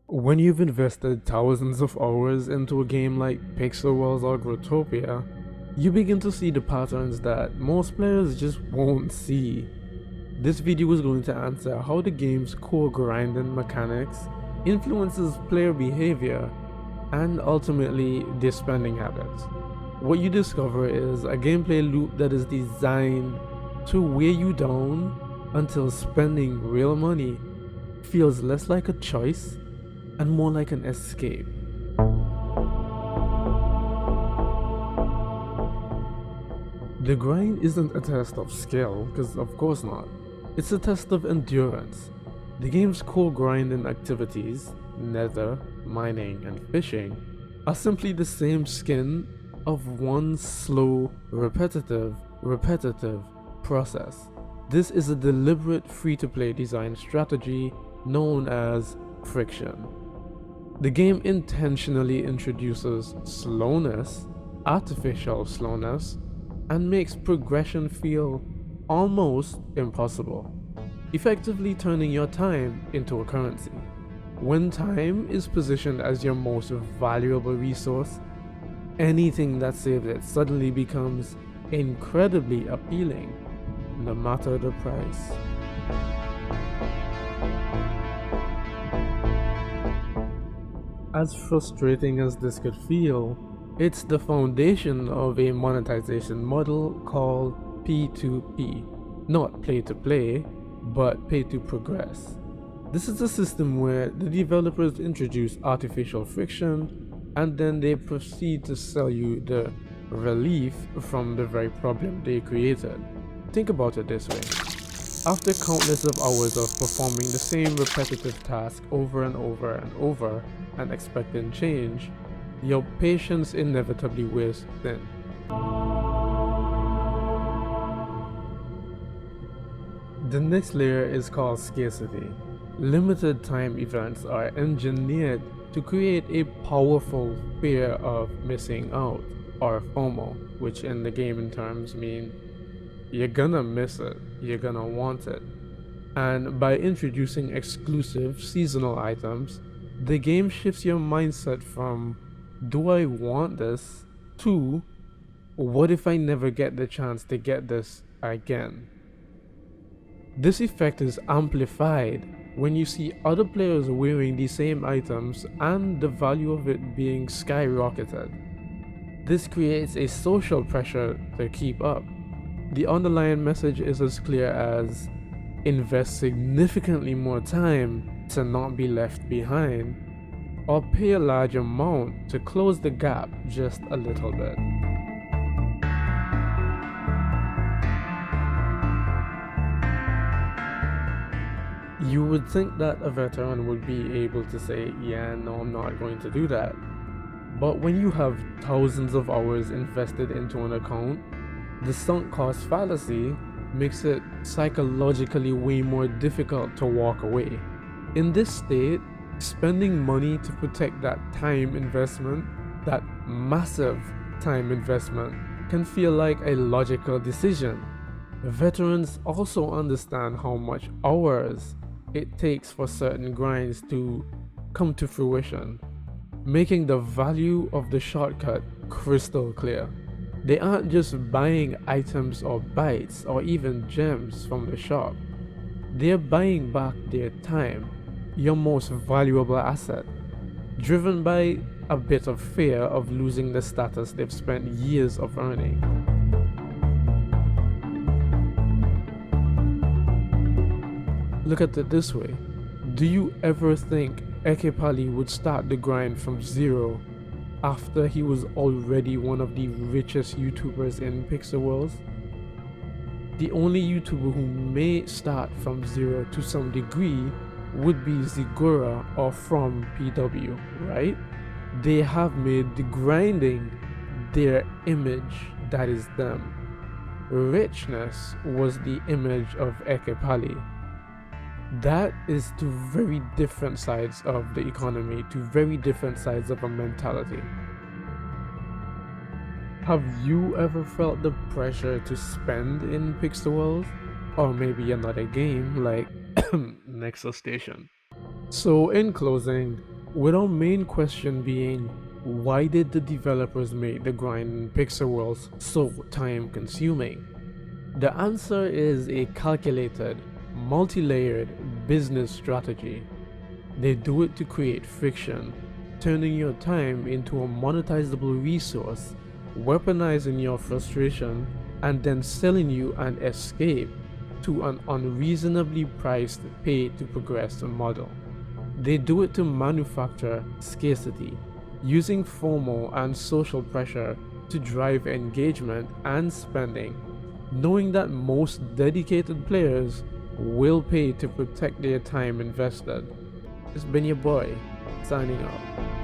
When you've invested thousands of hours into a game like Pixel Worlds or Grotopia, you begin to see the patterns that most players just won't see. This video is going to answer how the game's core grinding mechanics influences player behavior and ultimately their spending habits. What you discover is a gameplay loop that is designed to wear you down until spending real money feels less like a choice and more like an escape. The grind isn't a test of skill, because of course not. It's a test of endurance. The game's core grinding activities, nether, mining, and fishing, are simply the same skin of one slow, repetitive process. This is a deliberate free-to-play design strategy known as friction. The game intentionally introduces slowness, artificial slowness, and makes progression feel almost impossible, effectively turning your time into a currency. When time is positioned as your most valuable resource, anything that saves it suddenly becomes incredibly appealing, no matter the price. As frustrating as this could feel, it's the foundation of a monetization model called P2P. Not play to play, but pay to progress. This is a system where the developers introduce artificial friction and then they proceed to sell you the relief from the very problem they created. Think about it this way. After countless of hours of performing the same repetitive task over and over and expecting change, your patience inevitably wears thin. The next layer is called scarcity. Limited time events are engineered to create a powerful fear of missing out, or FOMO, which in the gaming terms mean you're gonna miss it, you're gonna want it. And by introducing exclusive seasonal items, the game shifts your mindset from "do I want this" to "what if I never get the chance to get this again?" This effect is amplified when you see other players wearing the same items and the value of it being skyrocketed. This creates a social pressure to keep up. The underlying message is as clear as invest significantly more time to not be left behind, or pay a large amount to close the gap just a little bit. You would think that a veteran would be able to say, yeah, no, I'm not going to do that. But when you have thousands of hours invested into an account, the sunk cost fallacy makes it psychologically way more difficult to walk away. In this state, spending money to protect that time investment, that massive time investment, can feel like a logical decision. Veterans also understand how much hours it takes for certain grinds to come to fruition, making the value of the shortcut crystal clear. They aren't just buying items or bytes or even gems from the shop. They're buying back their time, your most valuable asset, driven by a bit of fear of losing the status they've spent years of earning. Look at it this way. Do you ever think Ekepali would start the grind from zero after he was already one of the richest YouTubers in Pixel Worlds? The only YouTuber who may start from zero to some degree would be Zygora or From PW, right? They have made the grinding their image, that is them. Richness was the image of Ekepali. That is two very different sides of the economy, two very different sides of a mentality. Have you ever felt the pressure to spend in Pixel Worlds? Or maybe another game like Nexus Station? So in closing, with our main question being, why did the developers make the grind in Pixel Worlds so time consuming? The answer is a calculated, multi-layered business strategy. They do it to create friction, turning your time into a monetizable resource, weaponizing your frustration, and then selling you an escape to an unreasonably priced pay-to-progress model. They do it to manufacture scarcity, using FOMO and social pressure to drive engagement and spending, knowing that most dedicated players will pay to protect their time invested. It's been your boy, signing out.